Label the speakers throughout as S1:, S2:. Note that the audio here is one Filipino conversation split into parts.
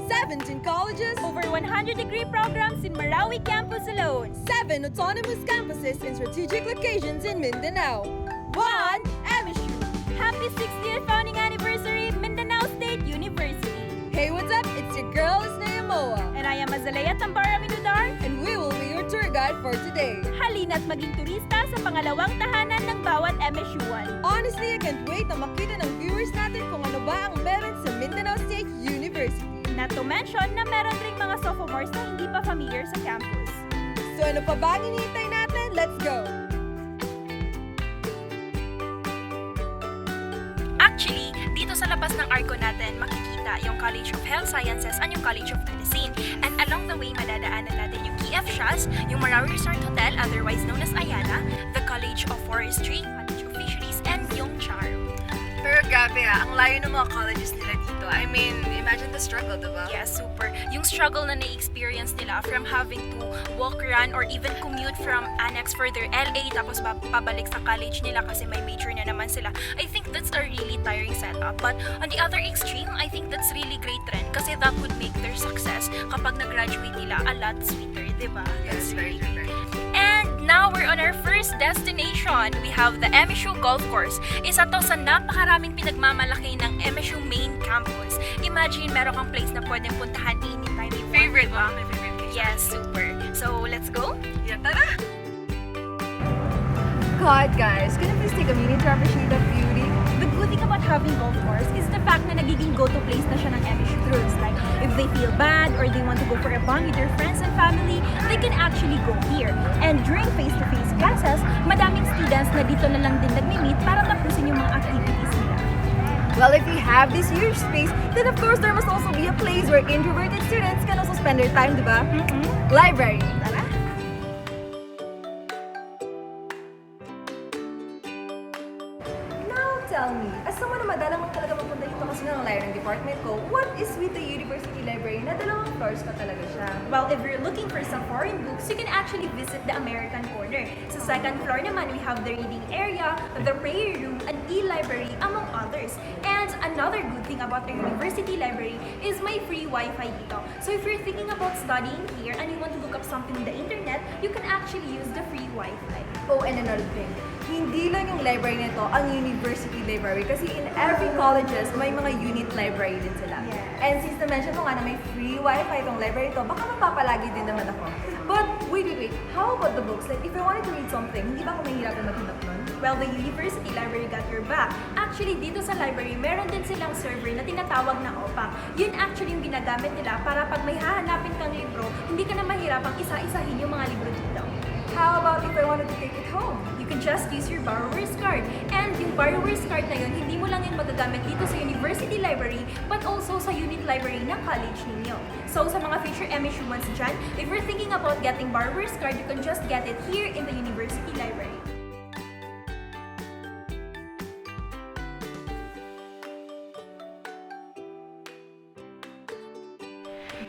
S1: 17 colleges,
S2: over 100-degree programs in Marawi campus alone,
S1: 7 autonomous campuses in strategic locations in Mindanao, 1 MSU.
S2: Happy 60th founding anniversary, Mindanao State University.
S1: Hey, what's up? It's your girl, Isnea Moa.
S2: And I am Azalea Tambara Minudar.
S1: And we will be your tour guide for today.
S2: Halina't maging turista sa pangalawang tahanan ng bawat MSU1.
S1: Honestly, I can't wait na makita ng viewers natin kung ano ba ang meron sa Mindanao State University.
S2: Not to mention na meron ring mga sophomores na hindi pa familiar sa campus.
S1: So ano pa ba ang hinihintay natin? Let's go!
S3: Actually, dito sa labas ng arko natin, makikita yung College of Health Sciences and yung College of Medicine. And along the way, madadaanan natin yung KF yung Marawi Resort Hotel, otherwise known as Ayala, the College of Forestry, College of Fisheries, and yung Charo.
S4: Pero grabe ang layo ng mga colleges nila dito. I mean, imagine the struggle, diba?
S3: Yeah, super. Yung struggle na na-experience nila from having to walk, run, or even commute from Annex further LA tapos pabalik sa college nila kasi may major na naman sila. I think that's a really tiring setup. But on the other extreme, I think that's really great trend kasi that would make their success kapag nag-graduate nila a lot sweeter, diba?
S4: Yes, very true.
S3: And now we're on our first destination. We have the MSU Golf Course. Isa to sa napakaraming pinagmamalaki ng MSU main campus. Imagine meron kang place na pwedeng puntahan anytime you want.
S4: Favorite one, my favorite place.
S3: Yes, super. So, let's go?
S4: Yeah, tara!
S1: God, guys, can you please take a minute to appreciate the beauty?
S2: The good thing about having golf course is the fact na nagiging go-to place na siya ng MSU troops. Like, if they feel bad or they want to go for a bond with their friends and family, they can actually go here. And during face-to-face classes, madaming students na dito na lang din nagmi-meet para tapusin yung mga activities nila.
S1: Well, if we have this huge space, then of course there must also be a place where introverted students can also spend their time, diba? Library. Tara! Now tell me, as someone na madalang talaga mapunta dito kasi ng layo ng department ko, what is with the university library na dalawang floors pa talaga siya?
S2: Well, if you're looking for some foreign books, you can actually visit the American Corner. Sa second floor naman, we have the reading area, the prayer room, an e-library, among others. And another good thing about the university library is may free Wi-Fi dito. So if you're thinking about studying here and you want to look up something on the internet, you can actually use the free Wi-Fi.
S1: Oh, and another thing, hindi lang yung library nito ang university library kasi in every colleges may mga unit library din sila.
S2: Yes.
S1: And since na-mention mo nga na may free wifi itong library to, baka mapapalagi din naman ako. But wait, how about the books? Like if I wanted to read something, hindi ba ako mahihirapan maghanap nun?
S2: Well, the university library got your back. Actually, dito sa library, meron din silang server na tinatawag na OPAC. Yun actually yung ginagamit nila para pag may hahanapin kang libro, hindi ka na mahirapang isa-isahin yung mga libro dito.
S1: How about if I wanted to take it home?
S2: You can just use your borrower's card. And yung borrower's card na yun, hindi mo lang yung magagamit dito sa university library, but also sa unit library ng college ninyo. So sa mga future MSU ones dyan, if you're thinking about getting borrower's card, you can just get it here in the university library.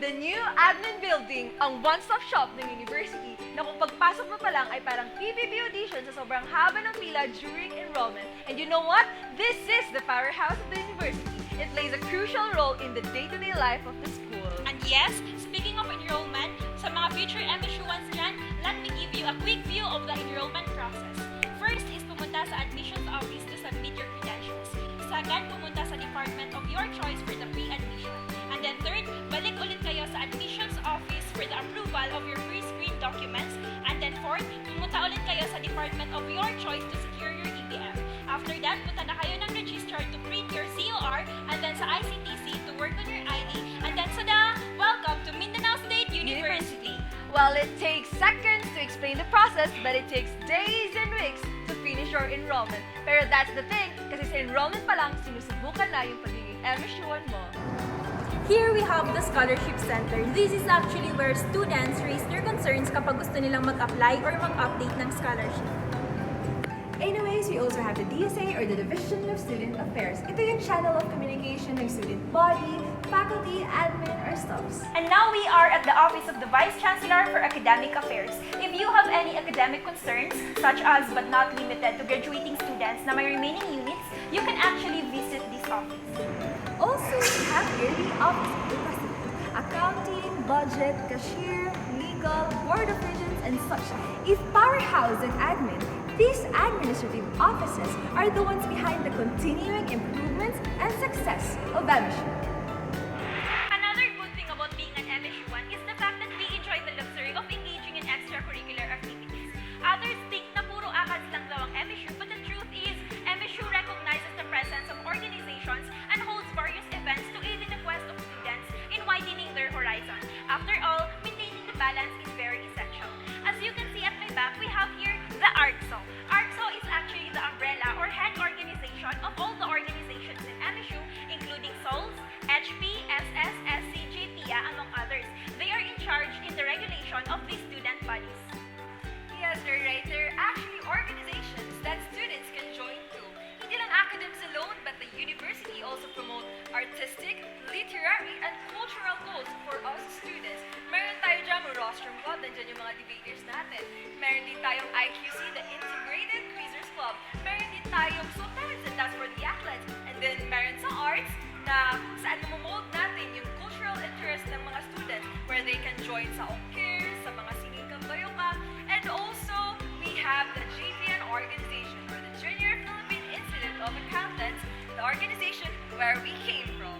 S4: The new admin building, ang one-stop shop ng university na kung pagpasok mo pa lang ay parang PPP audition sa sobrang haba ng pila during enrollment. And you know what? This is the powerhouse of the university. It plays a crucial role in the day-to-day life of the school.
S3: And yes, speaking of enrollment, sa mga future MSU ones dyan, let me give you a quick view of the enrollment process. First is pumunta sa admissions office to submit your credentials. Second, pumunta sa department of your choice for the pre-admission. And then third, balik ulit kayo sa admissions office for the approval of your pre-screened documents. And then fourth, pumunta ulit kayo sa department of your choice to secure your EBM. After that, punta na kayo ng registrar to print your COR, and then sa ICTC to work on your ID, and then sada, welcome to Mindanao State University.
S4: Well, it takes seconds to explain the process, but it takes days and weeks to finish your enrollment. Pero that's the thing, kasi sa enrollment pa lang, sinusubukan na yung pagiging MSU1 mo.
S2: Here we have the Scholarship Center. This is actually where students raise their concerns kapag gusto nilang mag-apply or mag-update ng scholarship.
S1: Anyways, we also have the DSA or the Division of Student Affairs. Ito yung channel of communication ng student body, faculty, admin, or staffs.
S2: And now we are at the Office of the Vice Chancellor for Academic Affairs. If you have any academic concerns, such as but not limited to graduating students na may remaining units, you can actually visit this office.
S1: Also, we have here the Office of the President. accounting, budget, cashier, legal, board of regents, and such. If powerhouse and admin, these administrative offices are the ones behind the continuing improvements and success of MSU.
S3: Another good thing about being an MSU1 is the fact that we enjoy the luxury of engaging in extracurricular activities. Others think na puro ACADS lang daw ang MSU, but the truth is, MSU recognizes the presence of organizations and holds various events to aid in the quest of students in widening their horizon. After all, maintaining the balance is very essential. As you can see at my back, we have here the ARCSO. ARCSO is actually the umbrella or head organization of all the organizations in MSU, including SOLS, HP, SS, SCG, PIA, among others. They are in charge in the regulation of these student bodies.
S4: Yes, you're right. There are actually organizations that students can join to. Hindi lang academics alone, but the university also promote artistic, literary, and cultural goals for us students. Meron tayo dyan, rostrum club, nandiyan yung mga debaters natin. Meron din tayong IQC, the Integrated Quizzers Club. Meron din tayong Sultans, and that's for the athletes. And then meron sa arts, na kung saan mamomold natin yung cultural interest ng mga students where they can join sa OKIRS, sa mga singing kambayoka, and also we have the JPN organization or the Junior Philippine Institute of Accountants, the organization where we came from.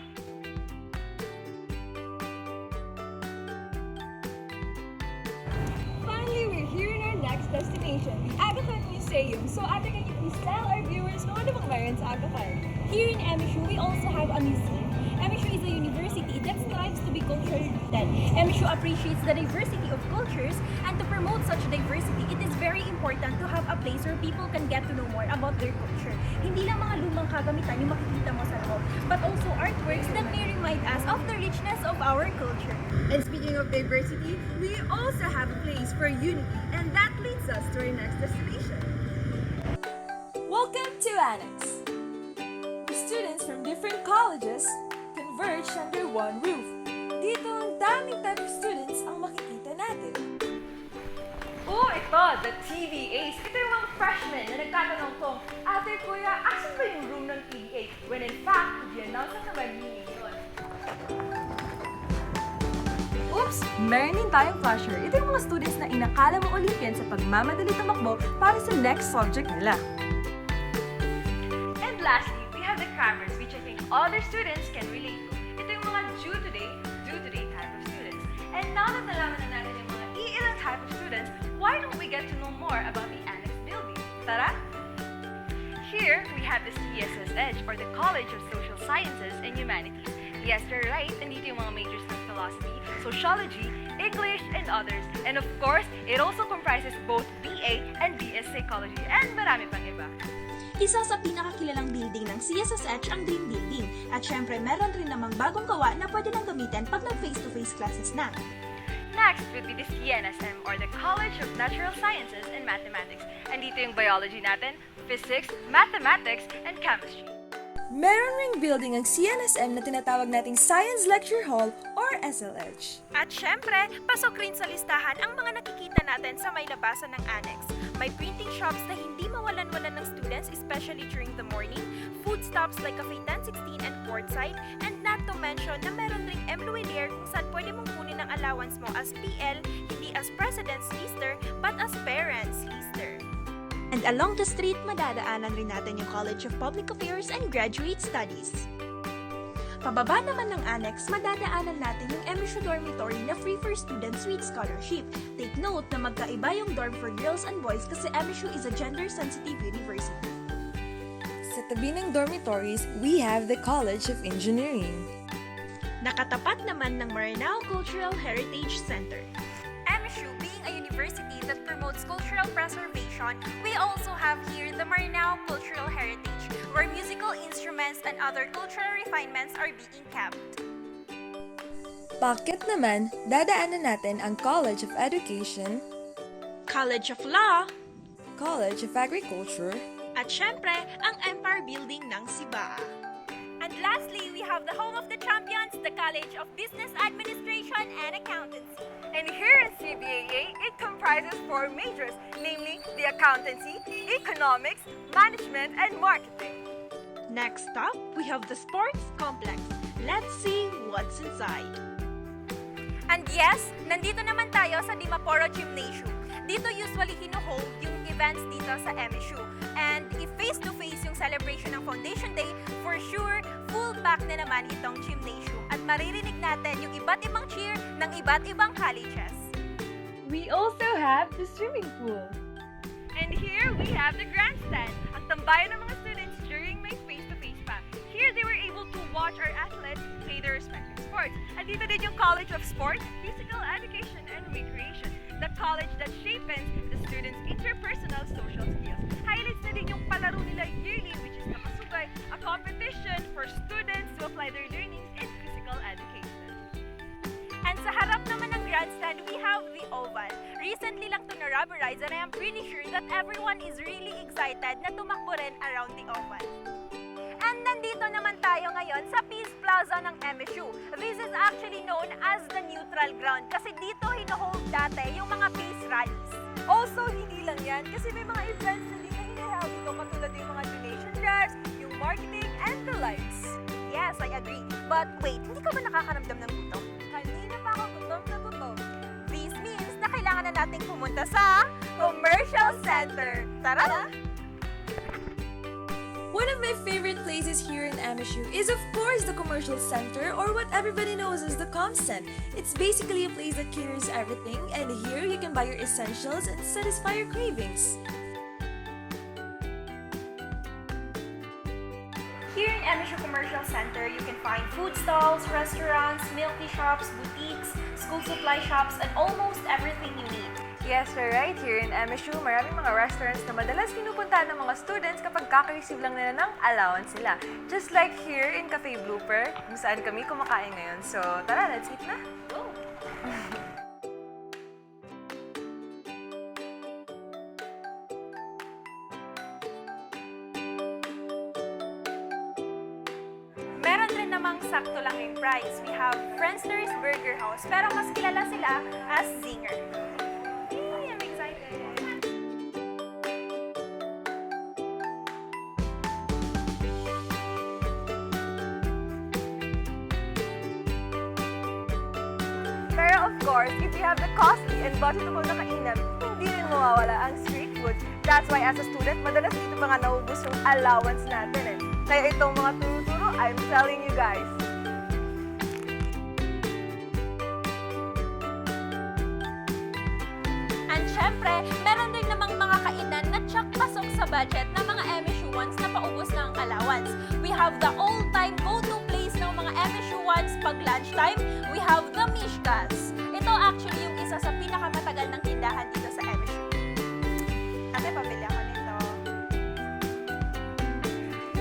S1: Finally, we're here in our next destination, the Aga Khan Museum. So, Ate, can you please tell our viewers kung ano bang meron sa Aga Khan?
S2: Here in MSU, we also have a museum. MSU is a university that strives to be culturally rooted. MSU appreciates the diversity of cultures, and to promote such diversity, it is very important to have a place where people can get to know more about their culture. Hindi lang mga lumang kagamitan yung makikita mo sa loob, but also artworks that may remind us of the richness of our culture.
S1: And speaking of diversity, we also have a place for unity, and that leads us to our next destination.
S5: Welcome to Annex, where students from different colleges converge under one roof. Dito ang daming type of students ang makikita natin.
S4: Oh, ito, the TVAs. Ito yung mga freshmen na nagtatanong kung, Ate Kuya, asan ba yung room ng TVA? When in fact, i-announce na naman yun.
S5: Oops! Meron din tayong flasher. Ito yung mga students na inakala mo Olympian sa pagmamadali tumakbo para sa next subject nila.
S4: And lastly, we have the crammers, which I think other students can relate to. Ito yung mga due today type of students. And now that nalaman na natin yung mga iilang type of students, why don't we get to know more about the Annex building? Tara! Here, we have the CSS Edge, or the College of Social Sciences and Humanities. Yes, you're right, nandito yung mga majors ng philosophy, sociology, English, and others. And of course, it also comprises both BA and BS Psychology, and marami pang iba.
S6: Isa sa pinakakilalang building ng CSSH ang Green Building. At syempre, meron rin namang bagong gawa na pwede nang gamitin pag nag-face-to-face classes na.
S4: Next would be the CNSM, or the College of Natural Sciences and Mathematics. And dito yung biology natin, physics, mathematics, and chemistry.
S5: Meron ring building ang CNSM na tinatawag nating Science Lecture Hall or SLH.
S2: At syempre, pasok rin sa listahan ang mga nakikita natin sa may labasan ng annex. May printing shops na hindi mawalan-walan ng students, especially during the morning, food stops like Cafe 1016 and Courtside, and not to mention na meron ring M. Luelier kung saan pwede mong kunin ang allowance mo as PL, hindi as President's Lister, but as Parents' Lister.
S6: And along the street, madadaanan rin natin yung College of Public Affairs and Graduate Studies. Pababa naman ng annex, madadaanan natin yung MSU dormitory na free for students with scholarship. Take note na magkaiba yung dorm for girls and boys kasi MSU is a gender-sensitive university.
S5: Sa tabi ng dormitories, we have the College of Engineering.
S6: Nakatapat naman ng Maranao Cultural Heritage Center.
S2: MSU being a university that promotes cultural preservation, we also have here the Maranao Cultural Heritage, where musical instruments and other cultural refinements are being kept.
S5: Bakit naman, dadaanan natin ang College of Education,
S6: College of Law,
S5: College of Agriculture,
S6: at syempre, ang Empire Building ng Sibaa.
S2: And lastly, we have the home of the champions, the College of Business Administration and Accountancy.
S4: And here in CBAA, it comprises 4 majors, namely the accountancy, economics, management, and marketing.
S6: Next up, we have the Sports Complex. Let's see what's inside.
S2: And yes, nandito naman tayo sa Dimaporo Gymnasium. Dito usually hino-hold yung events dito sa MSU. And if face-to-face yung celebration ng Foundation Day, for sure, full pack na naman itong gymnasium. At maririnig natin yung iba't ibang cheer ng iba't ibang colleges.
S4: We also have the swimming pool. And here we have the grandstand, ang tambayan ng mga students during my face-to-face pack. Here they were able to watch our athletes play their respective sports. At dito din yung College of Sports, Physical Education and Recreation, the college that shapes the students' interpersonal social skills. Highlights na din yung palaro nila yearly, which is Nakasugay, a competition for students to apply their learnings in physical education.
S2: And sa harap naman ng grandstand, we have the oval. Recently lang to na-rubberize and I am pretty sure that everyone is really excited na tumakbo rin around the oval. And nandito naman tayo ngayon sa Peace Plaza ng MSU. This is actually known as the neutral ground kasi dito hino-hold dati yung mga peace rallies.
S4: Also, hindi lang yan kasi may mga events na din na hinaheld dito katulad yung mga donation drives, yung marketing, and the likes.
S2: Yes, I agree. But wait, hindi ka ba nakakaramdam ng gutom?
S4: Kanina pa ako gutom na gutom.
S2: This means na kailangan na nating pumunta sa Commercial Center. Tara na!
S5: One of my favorite places here in MSU is of course the Commercial Center, or what everybody knows as the ComCent. It's basically a place that caters everything, and here you can buy your essentials and satisfy your cravings.
S2: Here in MSU Commercial Center, you can find food stalls, restaurants, milk tea shops, boutiques, school supply shops, and almost everything you need.
S4: Yes, you're right. Here in MSU, maraming mga restaurants na madalas pinupuntahan ng mga students kapag kaka-receive lang nila ng allowance nila. Just like here in Cafe Blooper, kung saan kami kumakain ngayon. So, tara, let's eat na!
S2: Go! Meron rin namang sakto lang yung price. We have Friendster's Burger House, pero mas kilala sila as Zinger. Yay, I'm excited!
S4: Pero of course, if you have the costly and budgetable na kainan, hindi rin mawawala ang street food. That's why as a student, madalas dito mga naubos yung allowance natin eh. Kaya itong mga turo-turo, I'm telling you guys.
S2: And syempre, meron din namang mga kainan na tsak pasok sa budget ng mga MSU ones na paubos ng allowance. We have the all-time go-to place ng mga MSU ones pag lunchtime. We have the Mishkas. Ito actually yung isa sa pinakamatagal ng tindahan dito sa MSU. Ate, pabili ako nito.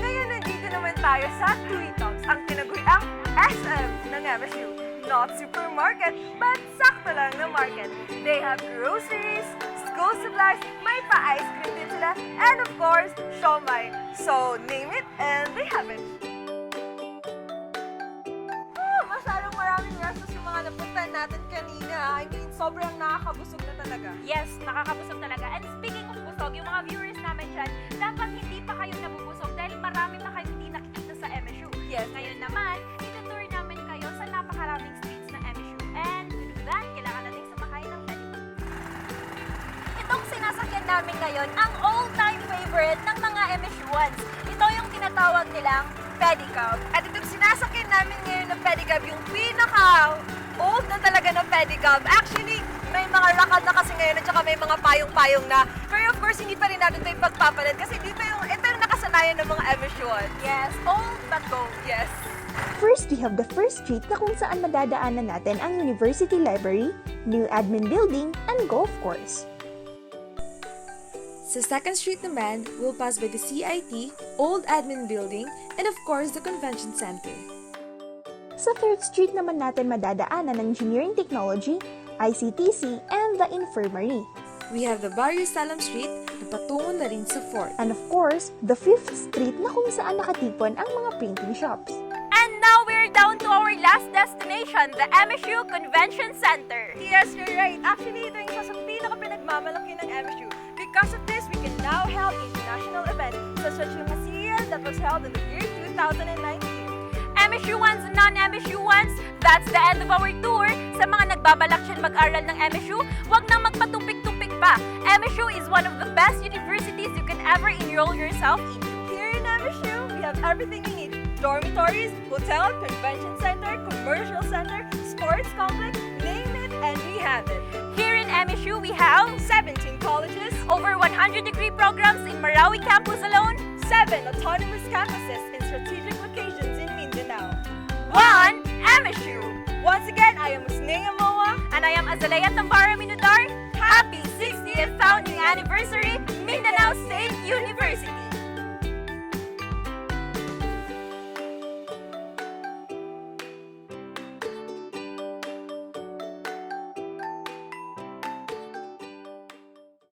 S4: Ngayon, nandito naman tayo sa Tui Talks, ang tinaguriang SM ng MSU. Not supermarket, but sakto lang na market. They have groceries, school supplies, may pa-ice cream din sila, and of course, siomai. So, name it, and they have it. Oh, masyadong maraming restaurants yung mga napuntahan natin kanina. I mean, sobrang nakakabusog na talaga.
S2: Yes, nakakabusog talaga. And speaking of busog, yung mga viewers namin dyan, dapat hindi pa kayo nabubusog dahil marami pa kayo hindi nakikita sa MSU.
S4: Yes.
S2: Ngayon naman, itutour namin kayo sa napakaraming streets na MSU. And to do that, kailangan natin sumakay ng pedicab. Itong sinasakyan namin ngayon, ang all-time favorite ng mga MSU ones. Ito yung tinatawag nilang pedicab.
S4: At itong sinasakyan namin ngayon ng pedicab, yung pinaka-old na talaga ng pedicab. Actually, may mga rakad na kasi ngayon at saka may mga payong-payong na. Pero of course, hindi pa rin natin ito ipagpapalit kasi ito yung nakasanayan ng mga MSU ones.
S2: Yes, old but gold.
S4: Yes.
S6: First, we have the first street na kung saan madadaanan natin ang University Library, new admin building, and golf course.
S5: Sa second street naman, we'll pass by the CIT, old admin building, and of course the convention center.
S6: Sa third street naman natin madadaanan ang Engineering Technology, ICTC, and the Infirmary.
S5: We have the Barrio Salam Street na patungo na rin sa Fort.
S6: And of course, the 5th Street na kung saan nakatipon ang mga printing shops.
S2: And now we're down to our last destination, the MSU Convention Center.
S4: Yes, you're right. Actually, ito yung isa sa pinaka-pinagmamalaki ng MSU. Because of this, we can now held international events such as yung Masir that was held in the year 2019.
S2: MSU ones and non-MSU ones, that's the end of our tour. Sa mga nagbabalak dyan mag-aral ng MSU, huwag nang magpatumpik-tumpik pa. MSU is one of the best universities you can ever enroll yourself in.
S4: Here in MSU, we have everything you need. Dormitories, hotel, convention center, commercial center, sports complex, name it, and we have it.
S2: Here in MSU, we have
S4: 17 colleges,
S2: over 100-degree programs in Marawi campus alone,
S4: 7 autonomous campuses in strategic locations in Mindanao.
S2: 1 MSU.
S4: Once again, I am Usnea Moa.
S2: And I am Azalea Tambara Minudar. Happy 60th founding anniversary